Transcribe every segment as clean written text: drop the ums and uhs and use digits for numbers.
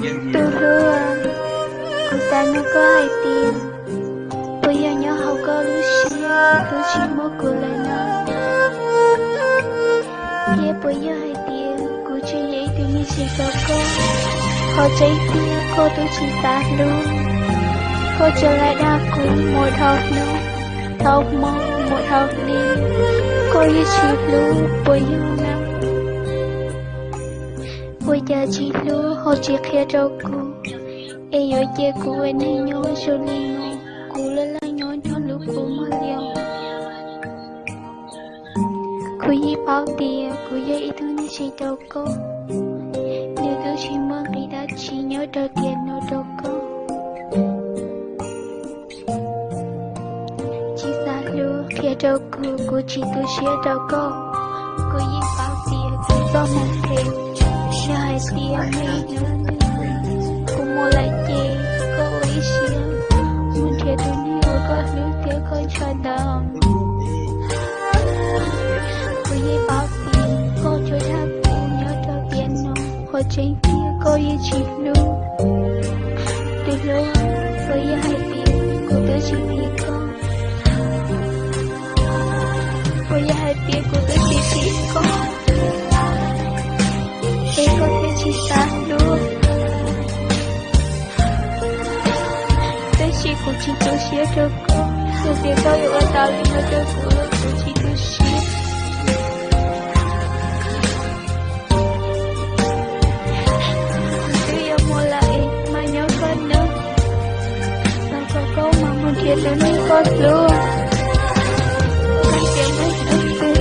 Từ lứa cô ta nó có hai tiền. Bây giờ nhớ hầu có lưu chi mơ cô lại nó. Thế bây giờ hai tiền cô chỉ dễ từ như chỉ có cô. Họ cháy tiền cô tôi chỉ ta luôn. Cô trở lại đa cũ một học nữa. Học mơ một học đi. Cô như chỉ luôn bây giờ năm. Bây giờ chỉ luôn họ chỉ khía cho cô. Ê yo che cô anh hay nhớ cho linh ngô. Cô là nhớ cho lúc cô mà liều. Cô yi bao tiền, cô yi ý thương như chỉ đâu cô. Nếu tôi chỉ mong khi đã chỉ nhớ đầu tiền nó đâu cô. Chỉ xa lưu khía đâu cô chỉ tôi xía đâu cô. Cô yi bao tiền, cô do một thêm. Nhớ hai tiền mấy nhớ cô mua lại chê, cô ý xía. Muốn thiệt tôi nhiều có lưu tiếc khơi cho đầm. Cô yi bao tiền, cô cho tháp cô nhớ cho tiền nó. Cô trên kia cô yi chỉ lưu. Từ lúc cô yi hai tiền, cô tự chỉ vì cô. Cô yi hai tiền, cô tự chỉ vì cô. Để có thể chỉ xa luôn. Để chỉ cô chỉ tôi xía cho cô. Từ việc có yêu ở tao lên nó cho cô chỉ tôi xía. Từ giờ mua lại mà nhớ con nữa. Tao có câu mà muốn thiệt là nên có luôn. Anh tiếng mấy nước tư.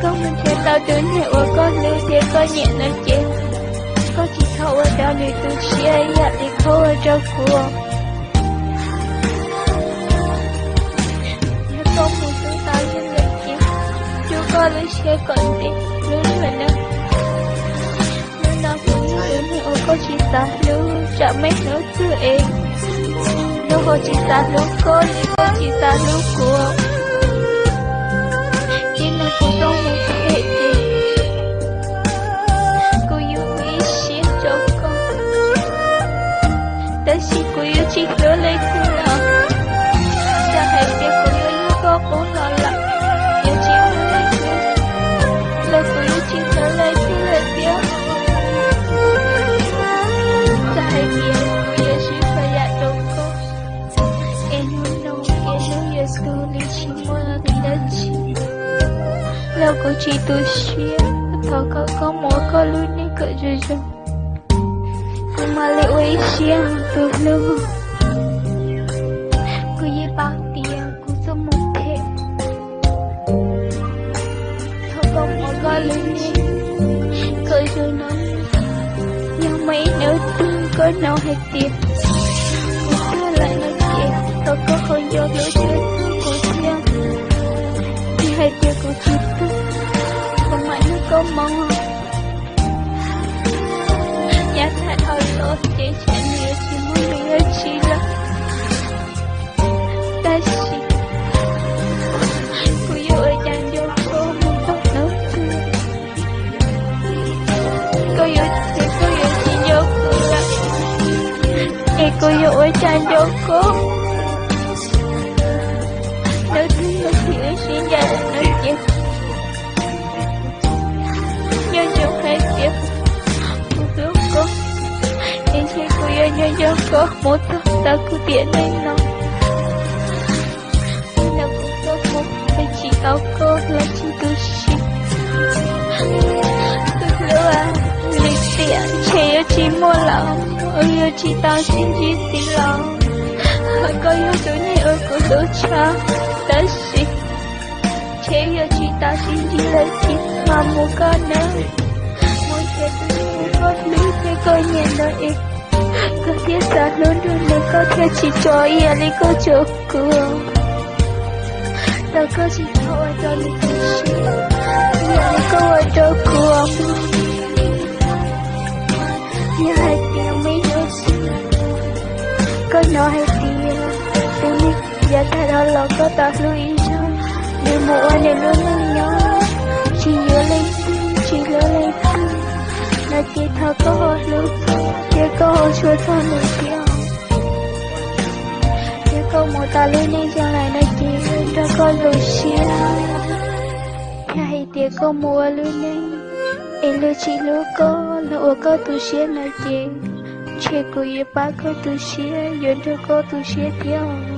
Câu mình thiệt tao đến hệ ở con lưu thiệt có nhẹ nó chết. Có chỉ thâu ở đó người tôi xía ấy ạ thì khâu ở trong cuộc. Không muốn tôi tao trên lịch chứ. Chú có lấy xe còn đi. Lúc mà nó. Lúc nào cũng như đến hiệu có chỉ ta lúc. Chả mấy nữa cứ em. Lúc có chỉ ta lúc cô. Lúc có chỉ ta lúc của. Chỉ là cô không một thể gì. Cô yêu quý xếp cho con. Đã xin cô yêu chỉ lỡ lấy cô nào. Đã hãy để cô yêu có bố lo lắng. Yêu chỉ lỡ lấy cô. Là cô yêu chỉ lỡ lấy cô là tiếc. Đã hãy biết cô yêu chỉ phải dạ đâu cô. Em muốn nông yêu sư lý chỉ mua là đi đã chỉ. Là cô chỉ tôi xuyên. Thảo có mỗi có lưu ní cỡ rồi rồi. Cô mà liệu ấy xuyên từ lưu. Cô yi bao tiền, cô do một thêm. Thảo có mỗi có lưu ní cỡ rồi nó. Nhưng mấy nếu tương có nào hay tiền. Cô xưa lại nói chuyện. Thảo có không do lỗi chơi cô xuyên. Thì hay tiền cô chỉ tương. Còn mãi nó có mong. Nhát thật hơi lốt chỉ chạy nhiều chỉ muốn người chỉ là. Ta chỉ. Cô yêu ở dành cho cô muốn tốt nữa. Cô yêu chỉ nhớ cô là. Ê cô yêu ở dành cho cô. Nếu thương nó thì ở xin gia đình nói chuyện. Nhưng chẳng phải việc cô biết cô. Em thấy cô yêu nhân dân có một thật ta cứ tiện lên nó. Là cô có một phải chỉ áo cô là chỉ tôi xin. Tôi lưu à lịch tiện chỉ yêu chỉ mua lòng. Yêu chỉ tao xin chỉ xin lòng. Có yêu tôi này ở cô đổ cha ta xin. Chỉ yêu chỉ tao xin chỉ là chỉ mà mua con nữa. Mỗi chuyện tôi có lý thì có nhẹ nợ. Có thiết xa luôn luôn nên có thể chỉ cho yên đi có chỗ cửa. Ta có chỉ thôi cho đi có xin. Yên đi có ở chỗ cửa. Như hai tiếng mấy đứa xin. Có nói hai tiếng. Tôi nghĩ giờ ta đó là có ta lưu ý cho. Điều mộ anh này luôn luôn nhớ. Chỉ nhớ lên. Chỉ nhớ lên. Là chỉ thơ có hồi lúc. Chỉ có có chúa thon nổi tiếng để câu một ta lên nên chẳng lại nói tiếng đã có lối xia hay để câu mùa lên nên em lối chỉ lối có lối có tu xia nói tiếng che cô ye ba có tu xia yon cho có tu xia tiếng